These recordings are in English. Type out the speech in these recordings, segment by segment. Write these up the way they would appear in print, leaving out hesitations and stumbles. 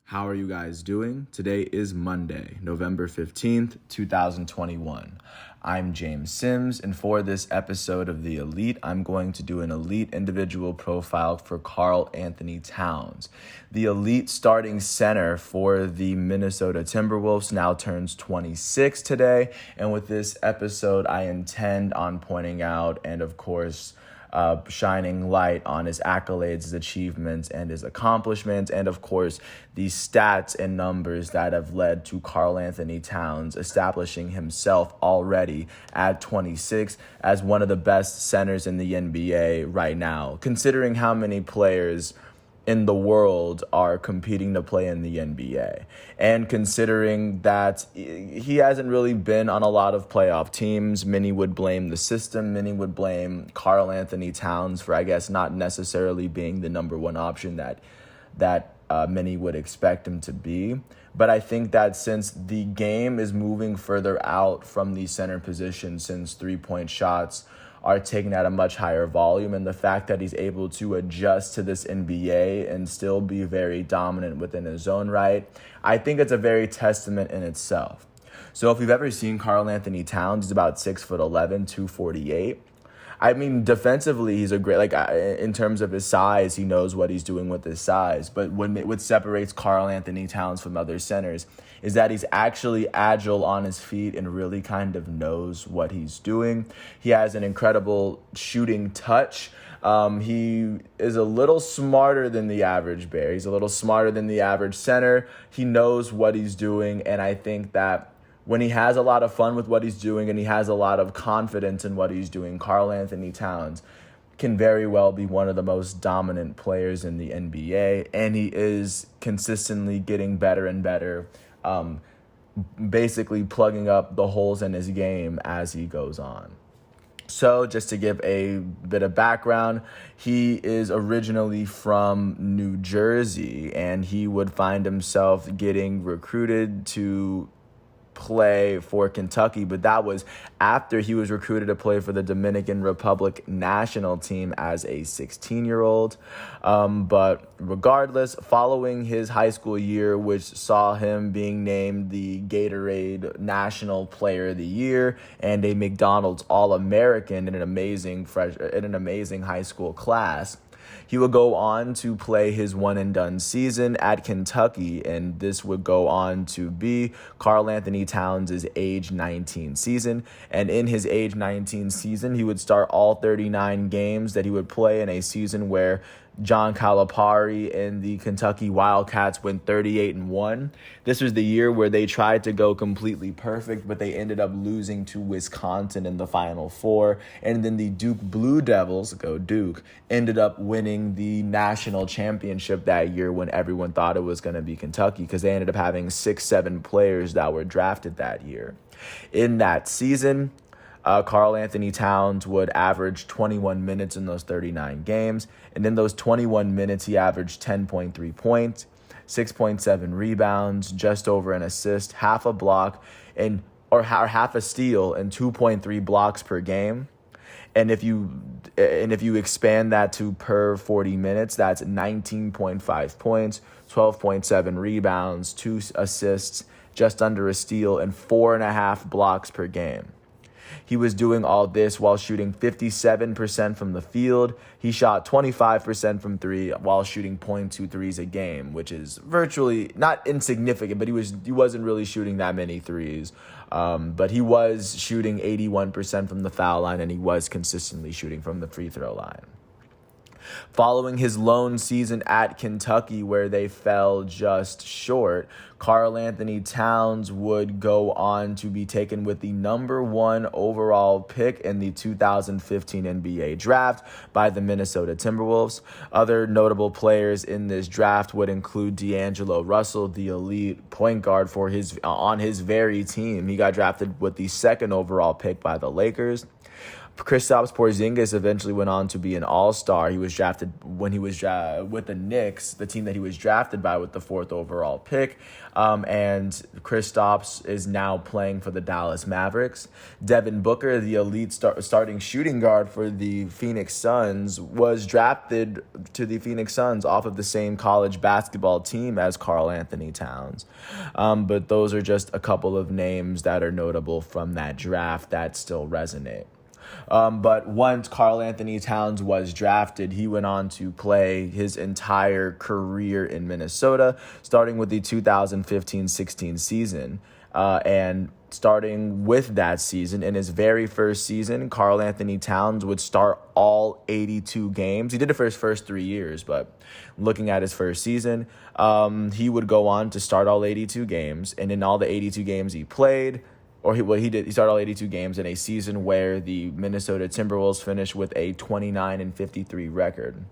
How are you guys doing? Today is Monday, November 15th, 2021. I'm James Sims, and for this episode of The Elite, I'm going to do an elite individual profile for Karl-Anthony Towns. The elite starting center for the Minnesota Timberwolves now turns 26 today, and with this episode, I intend on pointing out and, of course, shining light on his accolades, his achievements, and his accomplishments, and of course, the stats and numbers that have led to Karl-Anthony Towns establishing himself already at 26 as one of the best centers in the NBA right now, considering how many players in the world are competing to play in the NBA. And considering that he hasn't really been on a lot of playoff teams, many would blame the system, many would blame Karl-Anthony Towns for, I guess, not necessarily being the number one option that many would expect him to be. But I think that since the game is moving further out from the center position, since three-point shots are taken at a much higher volume, and the fact that he's able to adjust to this NBA and still be very dominant within his own right, I think it's a very testament in itself. So if you've ever seen Karl-Anthony Towns, he's about 6'11", 248. I mean, defensively, he's a great, in terms of his size, he knows what he's doing with his size. But what separates Karl-Anthony Towns from other centers is that he's actually agile on his feet and really kind of knows what he's doing. He has an incredible shooting touch. He is a little smarter than the average Bear. He's a little smarter than the average center. He knows what he's doing, and I think that when he has a lot of fun with what he's doing and he has a lot of confidence in what he's doing, Karl-Anthony Towns can very well be one of the most dominant players in the NBA, and he is consistently getting better and better, basically plugging up the holes in his game as he goes on. So just to give a bit of background, he is originally from New Jersey, and he would find himself getting recruited to play for Kentucky, but that was after he was recruited to play for the Dominican Republic national team as a 16-year-old. But regardless, following his high school year, which saw him being named the Gatorade National Player of the Year and a McDonald's All-American in an amazing high school class, he would go on to play his one-and-done season at Kentucky, and this would go on to be Karl-Anthony Towns' age 19 season. And in his age 19 season, he would start all 39 games that he would play in a season where John Calipari and the Kentucky Wildcats went 38-1. This was the year where they tried to go completely perfect, but they ended up losing to Wisconsin in the Final Four. And then the Duke Blue Devils, go Duke, ended up winning the national championship that year when everyone thought it was going to be Kentucky, because they ended up having 6-7 players that were drafted that year. In that season, Karl-Anthony Towns would average 21 minutes in those 39 games. And in those 21 minutes, he averaged 10.3 points, 6.7 rebounds, just over an assist, half a block, or half a steal, and 2.3 blocks per game. And if you expand that to per 40 minutes, that's 19.5 points, 12.7 rebounds, 2 assists, just under a steal, and 4.5 blocks per game. He was doing all this while shooting 57% from the field. He shot 25% from three while shooting 0.2 threes a game, which is virtually not insignificant, but he wasn't really shooting that many threes. But he was shooting 81% from the foul line, and he was consistently shooting from the free throw line. Following his lone season at Kentucky, where they fell just short, Karl-Anthony Towns would go on to be taken with the number 1 overall pick in the 2015 NBA draft by the Minnesota Timberwolves. Other notable players in this draft would include D'Angelo Russell, the elite point guard on his very team. He got drafted with the 2nd overall pick by the Lakers. Kristaps Porzingis eventually went on to be an all-star. He was drafted when he was with the Knicks, the team that he was drafted by with the 4th overall pick. And Kristaps is now playing for the Dallas Mavericks. Devin Booker, the elite starting shooting guard for the Phoenix Suns, was drafted to the Phoenix Suns off of the same college basketball team as Karl-Anthony Towns. But those are just a couple of names that are notable from that draft that still resonate. But once Karl-Anthony Towns was drafted, he went on to play his entire career in Minnesota, starting with the 2015-16 season. And starting with that season, in his very first season, Karl-Anthony Towns would start all 82 games. He did it for his first 3 years, but looking at his first season, he would go on to start all 82 games. And in all the 82 games he played, he started all 82 games in a season where the Minnesota Timberwolves finished with a 29-53 record.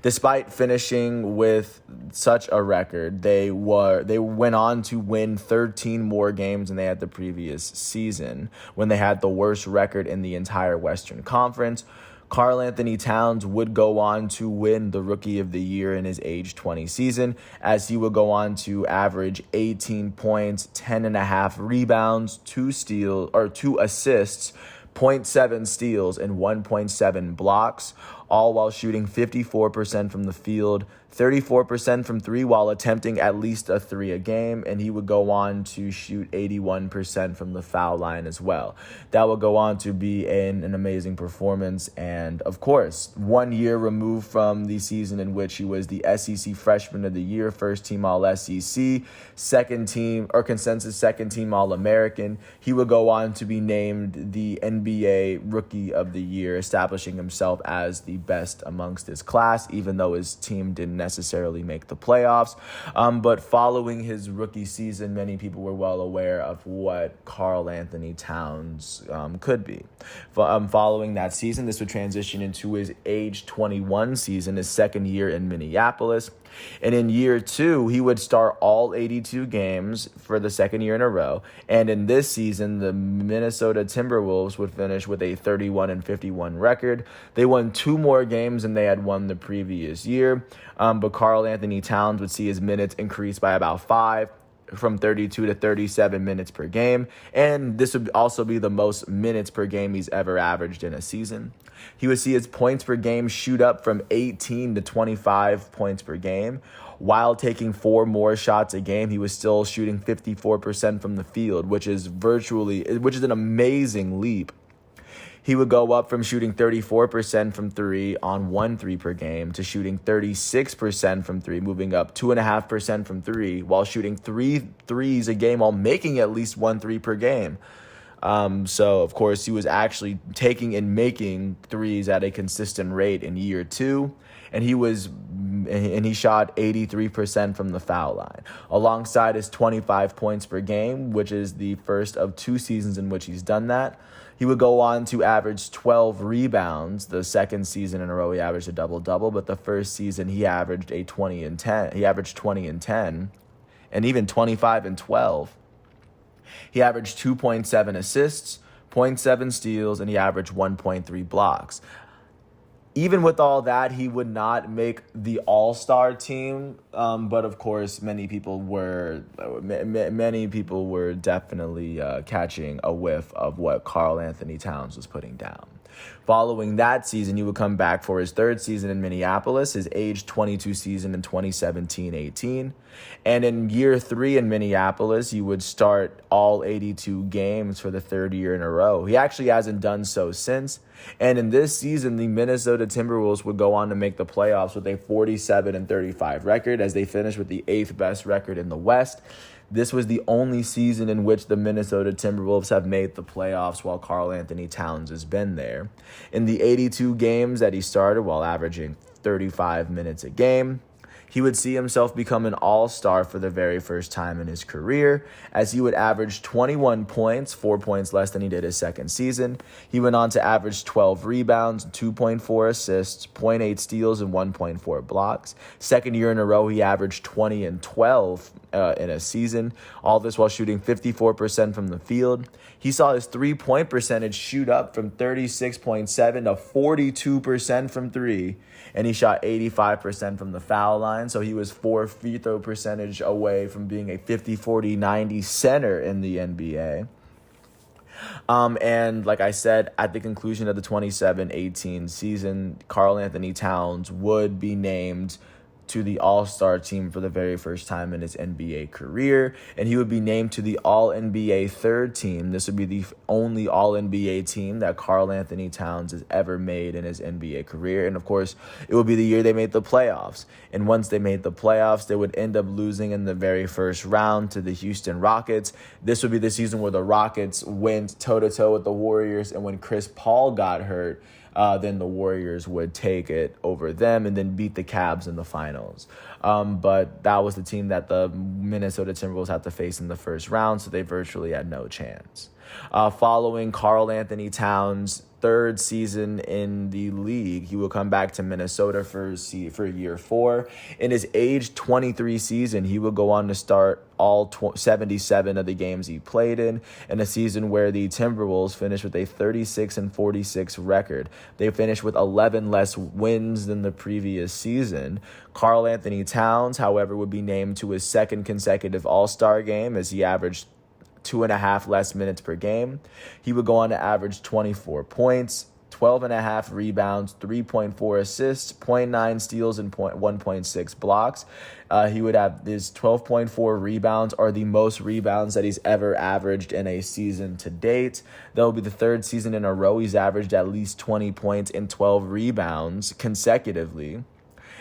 Despite finishing with such a record, they went on to win 13 more games than they had the previous season, when they had the worst record in the entire Western Conference. Karl-Anthony Towns would go on to win the Rookie of the Year in his age 20 season, as he would go on to average 18 points, 10.5 rebounds, 2 assists, 0.7 steals, and 1.7 blocks, all while shooting 54% from the field, 34% from 3 while attempting at least a 3 a game, and he would go on to shoot 81% from the foul line as well. That would go on to be an amazing performance, and of course, 1 year removed from the season in which he was the SEC Freshman of the Year, first team All-SEC, second team or consensus second team All-American. He would go on to be named the NBA Rookie of the Year, establishing himself as the best amongst his class, even though his team didn't necessarily make the playoffs. But following his rookie season, many people were well aware of what Karl-Anthony Towns could be. Following that season, this would transition into his age 21 season, his second year in Minneapolis. And in year 2, he would start all 82 games for the second year in a row. And in this season, the Minnesota Timberwolves would finish with a 31-51 record. They won 2 more games than they had won the previous year. But Karl-Anthony Towns would see his minutes increase by about 5, from 32 to 37 minutes per game. And this would also be the most minutes per game he's ever averaged in a season. He would see his points per game shoot up from 18 to 25 points per game. While taking 4 more shots a game, he was still shooting 54% from the field, which is an amazing leap. He would go up from shooting 34% from 3 on 1 3 per game to shooting 36% from 3, moving up 2.5% from 3, while shooting 3 threes a game while making at least 1 3 per game. So, of course, he was actually taking and making threes at a consistent rate in year 2, and he shot 83% from the foul line, alongside his 25 points per game, which is the first of 2 seasons in which he's done that. He would go on to average 12 rebounds. The second season in a row, he averaged a double-double, but the first season he averaged 20 and 10, and even 25 and 12. He averaged 2.7 assists, 0.7 steals, and he averaged 1.3 blocks. Even with all that, he would not make the all-star team, but of course, many people were definitely catching a whiff of what Karl-Anthony Towns was putting down. Following that season, he would come back for his 3rd season in Minneapolis, his age 22 season in 2017-18. And in year 3 in Minneapolis, he would start all 82 games for the 3rd year in a row. He actually hasn't done so since. And in this season, the Minnesota Timberwolves would go on to make the playoffs with a 47-35 record, as they finished with the 8th best record in the West. This was the only season in which the Minnesota Timberwolves have made the playoffs while Karl-Anthony Towns has been there. In the 82 games that he started, while averaging 35 minutes a game, he would see himself become an all-star for the very first time in his career, as he would average 21 points, 4 points less than he did his second season. He went on to average 12 rebounds, 2.4 assists, 0.8 steals, and 1.4 blocks. Second year in a row, he averaged 20 and 12 in a season. All this while shooting 54% from the field. He saw his 3-point percentage shoot up from 36.7 to 42% from three, and he shot 85% from the foul line. So he was 4 free throw percentage away from being a 50-40-90 center in the NBA. And like I said, at the conclusion of the 27-18 season, Karl-Anthony Towns would be named to the All-Star team for the very first time in his NBA career, and he would be named to the All-NBA third team. This would be the only All-NBA team that Karl-Anthony Towns has ever made in his NBA career, and of course, it would be the year they made the playoffs. And once they made the playoffs, they would end up losing in the very first round to the Houston Rockets. This would be the season where the Rockets went toe-to-toe with the Warriors, and when Chris Paul got hurt, then the Warriors would take it over them and then beat the Cavs in the finals. But that was the team that the Minnesota Timberwolves had to face in the first round, so they virtually had no chance. Following Karl-Anthony Towns' third season in the league, he will come back to Minnesota for year 4. In his age 23 season, he will go on to start all 77 of the games he played in a season where the Timberwolves finished with a 36-46 record. They finished with 11 less wins than the previous season. Karl-Anthony Towns, however, would be named to his second consecutive All-Star game as he averaged 2.5 less minutes per game. He would go on to average 24 points, 12.5 rebounds, 3.4 assists, 0.9 steals, and 1.6 blocks. He would have his 12.4 rebounds are the most rebounds that he's ever averaged in a season to date. That will be the third season in a row he's averaged at least 20 points and 12 rebounds consecutively.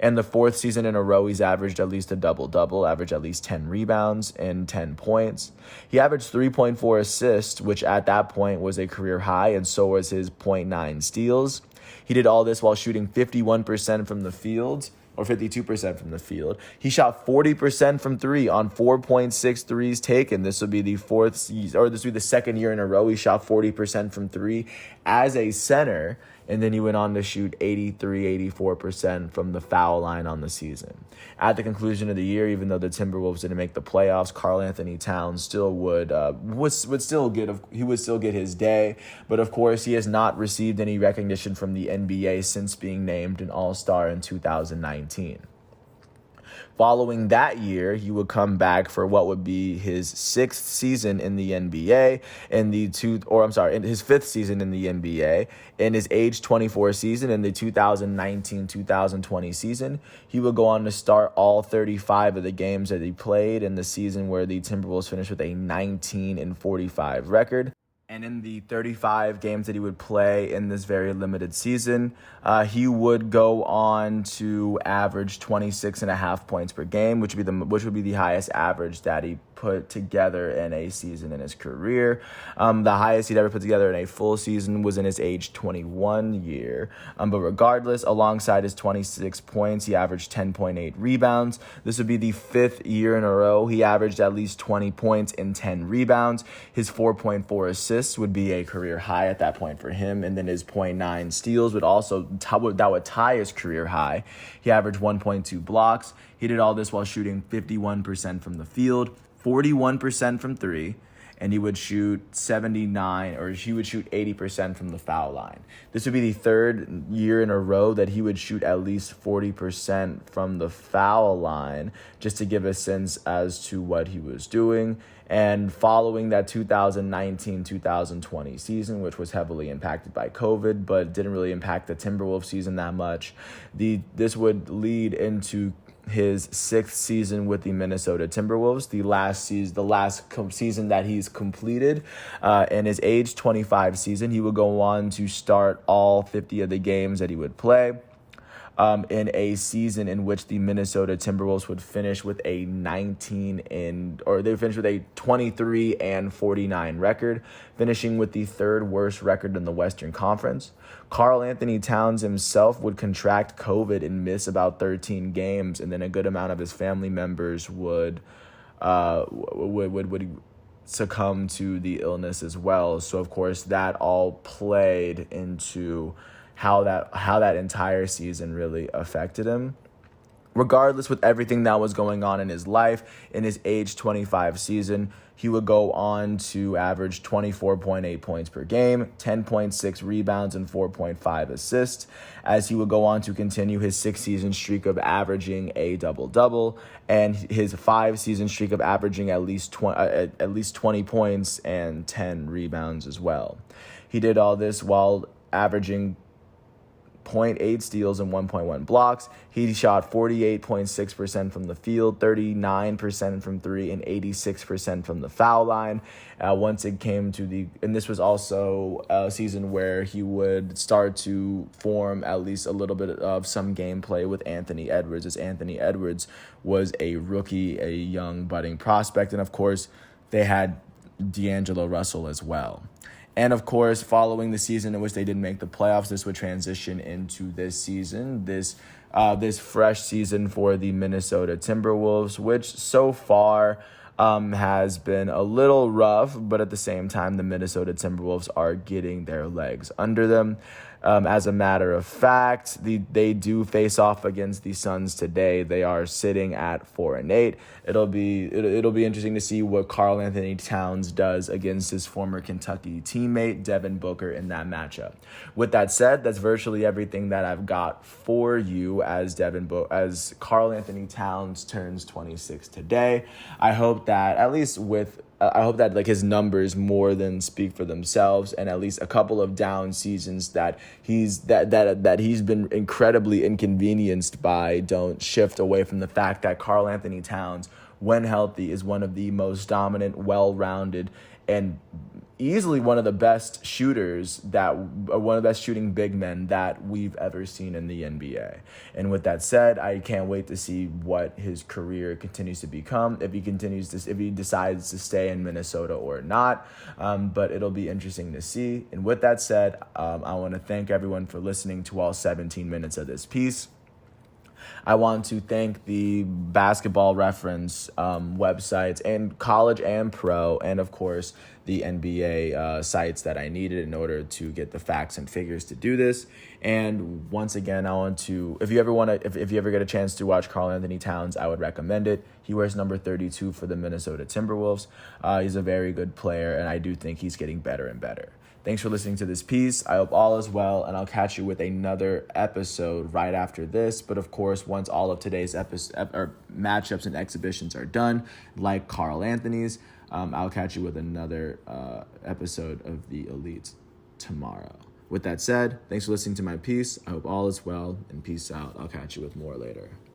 And the fourth season in a row, he's averaged at least a double-double, averaged at least 10 rebounds and 10 points. He averaged 3.4 assists, which at that point was a career high, and so was his 0.9 steals. He did all this while shooting 51% from the field, or 52% from the field. He shot 40% from three on 4.6 threes taken. This would be the second year in a row he shot 40% from three as a center. And then he went on to shoot 84% from the foul line on the season. At the conclusion of the year, even though the Timberwolves didn't make the playoffs, Karl-Anthony Towns still would still get his day. But of course, he has not received any recognition from the NBA since being named an All-Star in 2019. Following that year, he would come back for what would be his sixth season in the NBA, in his fifth season in the NBA. In his age 24 season, in the 2019-2020 season, he would go on to start all 35 of the games that he played in the season where the Timberwolves finished with a 19-45 record. And in the 35 games that he would play in this very limited season, he would go on to average 26.5 points per game, which would be the highest average that he put together in a season in his career. The highest he'd ever put together in a full season was in his age 21 year. But regardless, alongside his 26 points, he averaged 10.8 rebounds. This would be the fifth year in a row he averaged at least 20 points and 10 rebounds. His 4.4 assists would be a career high at that point for him, and then his 0.9 steals would tie his career high. He averaged 1.2 blocks. He did all this while shooting 51% from the field, 41% from three, and he would shoot 80% from the foul line. This would be the third year in a row that he would shoot at least 40% from the foul line, just to give a sense as to what he was doing. And following that 2019-2020 season, which was heavily impacted by COVID, but didn't really impact the Timberwolves season that much, this would lead into his sixth season with the Minnesota Timberwolves, the last season that he's completed. In his age 25 season, he would go on to start all 50 of the games that he would play. In a season in which the Minnesota Timberwolves would finish with a 23-49 record, finishing with the third worst record in the Western Conference. Karl-Anthony Towns himself would contract COVID and miss about 13 games, and then a good amount of his family members would succumb to the illness as well. So of course that all played into how that entire season really affected him. Regardless, with everything that was going on in his life, in his age 25 season, he would go on to average 24.8 points per game, 10.6 rebounds, and 4.5 assists, as he would go on to continue his 6-season streak of averaging a double-double and his 5-season streak of averaging at least 20 points and 10 rebounds as well. He did all this while averaging 0.8 steals and 1.1 blocks. He shot 48.6% from the field, 39% from three, and 86% from the foul line. Once it came to and this was also a season where he would start to form at least a little bit of some gameplay with Anthony Edwards, as Anthony Edwards was a rookie, a young budding prospect. And of course, they had D'Angelo Russell as well. And of course, following the season in which they didn't make the playoffs, this would transition into this season, this fresh season for the Minnesota Timberwolves, which so far has been a little rough, but at the same time, the Minnesota Timberwolves are getting their legs under them. As a matter of fact, they do face off against the Suns today. They are sitting at 4-8. It'll be interesting to see what Karl-Anthony Towns does against his former Kentucky teammate Devin Booker in that matchup. With that said, that's virtually everything that I've got for you as Karl-Anthony Towns turns 26 today. I hope that like his numbers more than speak for themselves, and at least a couple of down seasons that he's been incredibly inconvenienced by don't shift away from the fact that Karl-Anthony Towns, when healthy, is one of the most dominant, well-rounded, and easily one of the best shooting big men that we've ever seen in the NBA. And with that said, I can't wait to see what his career continues to become, if he decides to stay in Minnesota or not. But it'll be interesting to see. And with that said, I want to thank everyone for listening to all 17 minutes of this piece. I want to thank the Basketball Reference websites, and college and pro, and of course the NBA sites that I needed in order to get the facts and figures to do this. And once again, I want to, if you ever get a chance to watch Karl-Anthony Towns, I would recommend it. He wears number 32 for the Minnesota Timberwolves. He's a very good player, and I do think he's getting better and better. Thanks for listening to this piece. I hope all is well, and I'll catch you with another episode right after this. But of course, once all of today's matchups and exhibitions are done, like Karl-Anthony's, I'll catch you with another episode of the Elites tomorrow. With that said, thanks for listening to my piece. I hope all is well, and peace out. I'll catch you with more later.